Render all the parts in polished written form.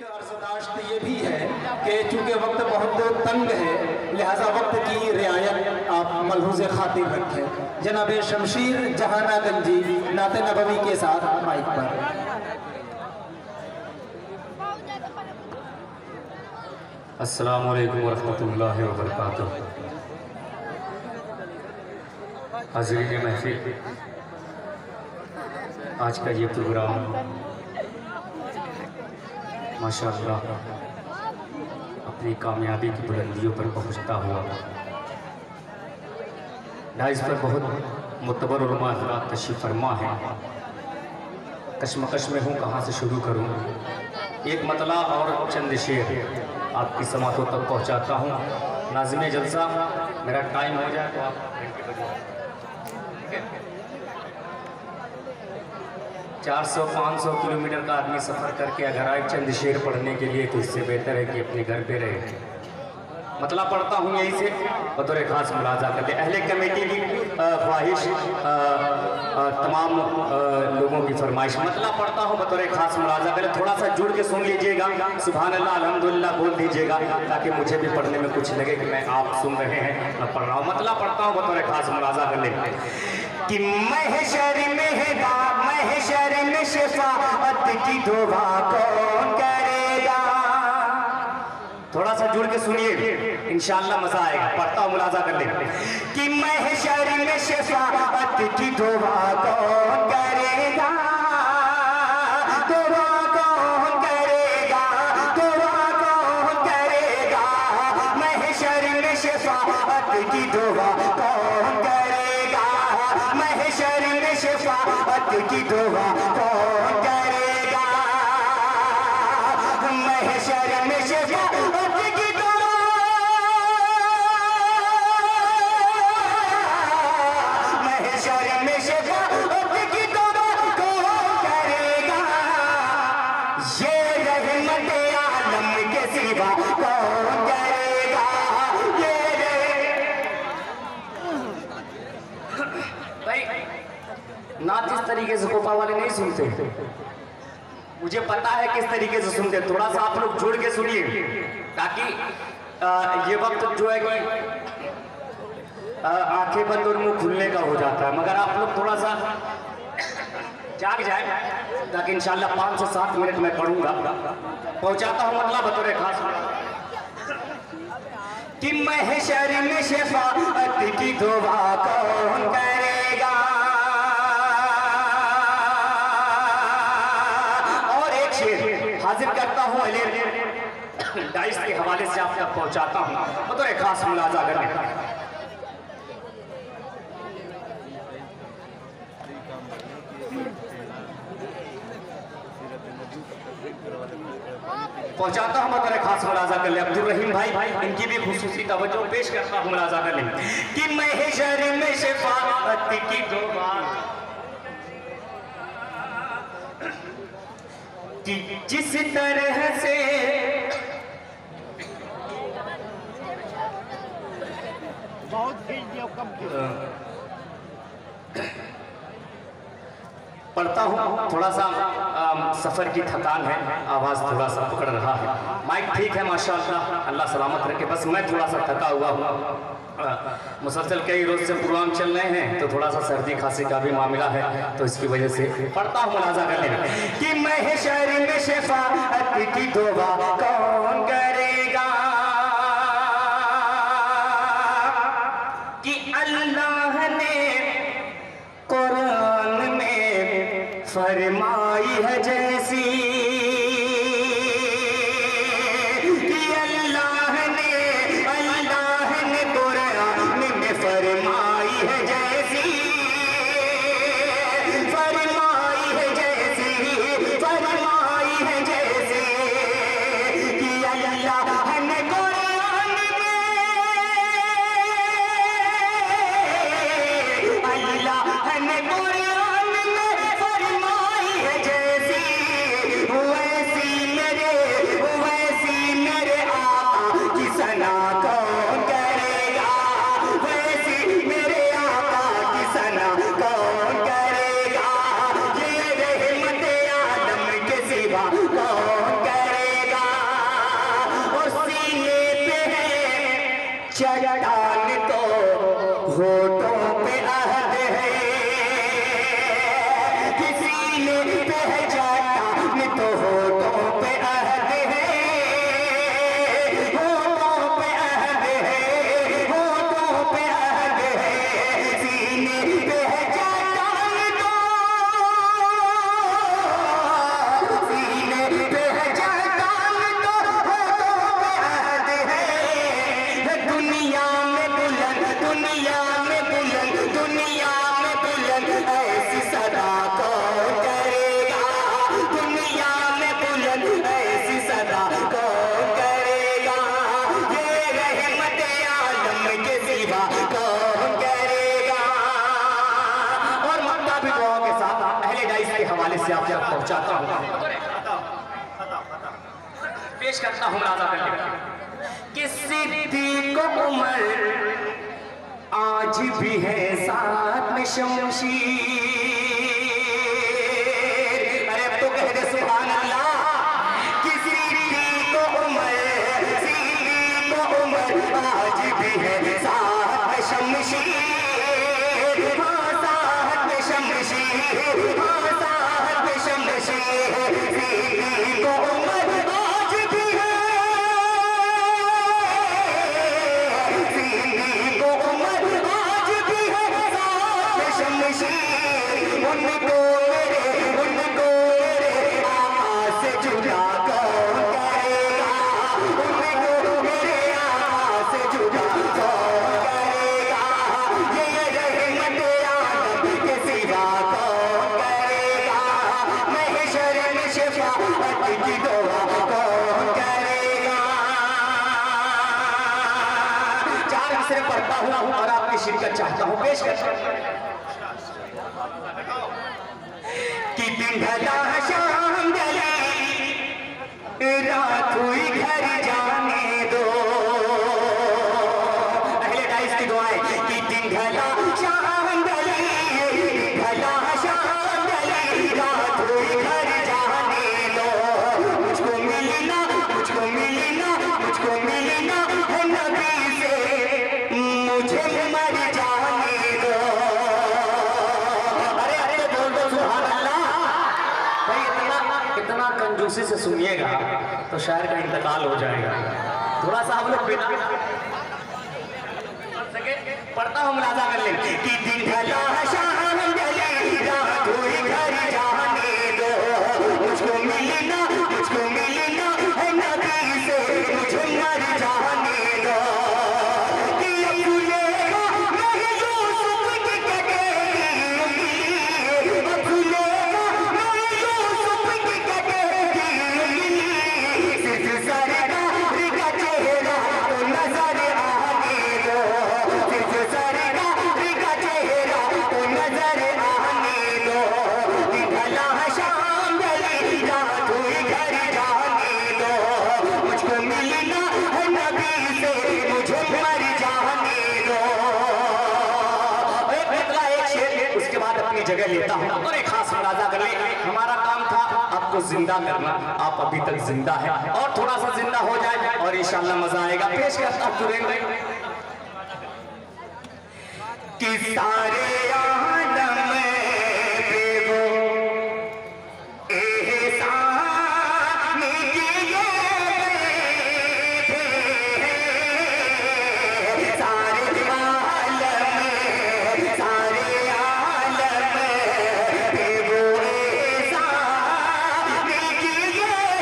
अर्ज़दाश्त ये भी है कि चूँकि वक्त बहुत तंग है, लिहाजा वक्त की रियायत आप मलहूज़ खातिर रखें। जनाब शमशीर जहाना गंजी नाते नबवी के साथ माइक पर। अस्सलामु अलैकुम वरहमतुल्लाहि वबरकातुह। हाज़रीन महफ़िल, आज का ये प्रोग्राम माशाअल्लाह अपनी कामयाबी की बुलंदियों पर पहुंचता हुआ डाइस पर बहुत मुतबर उलमा हज़रात तशरीफ़ फरमा है। कश्मकश में हूँ कहाँ से शुरू करूँ। एक मतला और चंद शेर आपकी समातों तक पहुँचाता हूँ। नाज़िम जलसा, मेरा टाइम हो जाए तो आप 400-500 किलोमीटर का आदमी सफ़र करके अगर आए चंद शेर पढ़ने के लिए तो इससे बेहतर है कि अपने घर पे रहे। मतलब पढ़ता हूँ यहीं से बतौर ख़ास मुलाजा कर ले। अहले कमेटी की ख्वाहिश, तमाम लोगों की फरमाइश, मतलब पढ़ता हूँ बतौर ख़ास मुलाजा कर ले। थोड़ा सा जुड़ के सुन लीजिएगा, सुभान अल्लाह अल्हम्दुलिल्लाह बोल दीजिएगा ताकि मुझे भी पढ़ने में कुछ लगे कि मैं आप सुन रहे हैं, मैं पढ़ रहा हूँ। मतलब पढ़ता हूँ बतौर ख़ास मुलाजा कर ले कि महशर में शफाअत की दुआ कौन करेगा। थोड़ा सा जुड़ के सुनिए, इंशाअल्लाह मजा आएगा। पढ़ता हूँ मुलाजा कर ले कि महशर में शफाअत की दुआ कौन करेगा, दुआ कौन करेगा, दुआ कौन करेगा। महशर में शफाअत की दुआ कौन करेगा, महशर में शफाअत की दुआ कौन करेगा, महशर में शफाअत की दुआ, महशर में शफाअत की दुआ कौन करेगा। ये रहमत आलम के सिवा कौन करेगा। नात इस तरीके से कोपा वाले नहीं सुनते, मुझे पता है किस तरीके से सुनते। थोड़ा सा आप लोग जुड़ के सुनिए ताकि ये वक्त जो है कि आंखें बंद और मुंह खुलने का हो जाता है, मगर आप लोग थोड़ा सा जाग जाए ताकि इंशाल्लाह 5 से 7 मिनट में पढ़ूंगा। पहुंचाता हूँ मतलब बतौर खास कि महशर में शफाअत की दुआ कौन करेगा। हाजिर करता हूँ डाइस के हवाले से आप तक पहुँचाता हूँ बतौर खास मुलाजा करने। पहुँचाता हूँ बतौर खास मुलाजा कर ले। अब्दुल रहीम भाई इनकी भी खुसूसी तवज्जो पेश करता हूँ मुलाजा कर ले कि महशर में शफाअत की दुआ कि जिस तरह से पढ़ता हूँ। थोड़ा सा सफ़र की थकान है, आवाज़ थोड़ा सा पकड़ रहा है। माइक ठीक है माशाअल्लाह, अल्लाह सलामत रखे। बस मैं थोड़ा सा थका हुआ हूँ, मुसलसल कई रोज से प्रोग्राम चल रहे हैं तो थोड़ा सा सर्दी खांसी का भी मामला है, तो इसकी वजह से पढ़ता हूँ मुलाजा कर लेना कि महशर में शफाअत की दुआ कौन करेगा कि अल्लाह ने कुरान में फरमाई है जैसी, चट्टान तो होठों पे अहद है, किसी ने पहचाना तो होठों पे अहद है, होठों पे अहद है, होठों पे अहद है, सीने पहचाना तो, सीने पहचाना तो होठों पे अहद है। दुनिया में बुलंद, दुनिया में बुलंद, दुनिया में बुलंद ऐसी सदा कौन करेगा, दुनिया में बुलंद ऐसी सदा कौन करेगा, ये रहमत आलम के सिवा कौन करेगा। और मक्का भी दुआओं के साथ अहले डाइस के हवाले से आप तक पहुंचाता हूं, पेश करता हूं राजा कि सिद्दीक उमर आज भी है साथ में शमशीर। अरे अब तो कह दे सुभान अल्लाह कि सिद्दीक उमर, सिद्दीक उमर आज भी है साथ में शमशीर, हाँ साथ में शमशीर, हाँ साथ में शमशीर, सिद्दीक उमर आज भी है, सिद्दीक उमर आज भी है साथ में शमशीर। उनको मेरे आका से जुदा कौन करेगा, उनको मेरे आका से जुदा कौन करेगा, ये रहमत आलम के सिवा कौन करेगा, महशर में शफाअत की दुआ कौन करेगा। चार मिसरे पढ़ता हूँ और आपकी शिरकत चाहता हूँ, पेश करता हूँ कि दिन ढला शाम ढली रात हुई घर जाने दो, अहले डाइस की दुआएं कि दिन ढला शाम ढली, ढला शाम ढली रात हुई घर जाने दो, मुझको मिलना, मुझको मिलना, मुझको मिलना है नबी से, मुझे मर जाने दो। अरे अरे बोल दो सुभान अल्लाह। भाई इतना कंजूसी से सुनिएगा तो शायर का इंतकाल हो जाएगा। थोड़ा सा हम लोग बिना पढ़ता हूँ मुलाजा कर ले कि दिन ढला शाम ढली रात हुई घर जाने दो, मुझको मिलना, मुझको मिलना है नबी से, मुझे मर जाने दो। कि अबुलेगा मैं यूसुफ की कटेगी, अबुलेगा मैं यूसुफ की कटेगी, सिर्फ सरदार का चेहरा तो नजर आने दो, सिर्फ सरदार का चेहरा तो नजर आने दो। कि ढला शाम ढली रात हुई घर जाने दो, मुझको मिलना है नबी से, मुझे मर जाने दो। एक बदला एक शेर, उसके बाद अपनी जगह लेता हूँ और एक खास मुलाजा कर ले। हमारा काम था आपको जिंदा करना, आप अभी तक जिंदा है और थोड़ा सा जिंदा हो जाए और इंशाल्लाह मजा आएगा। पेश करता हूँ तुरंत कि सारे आलम पे वो एहसान किए थे, सारे आलम पे वो एहसान किए थे, सारे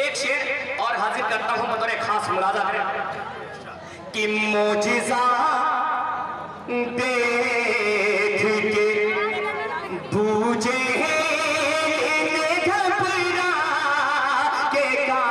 एक शेर और हाजिर करता हूं बतौर खास मुलाजा कि मोजिज़ा देख के बूझे घबरा के का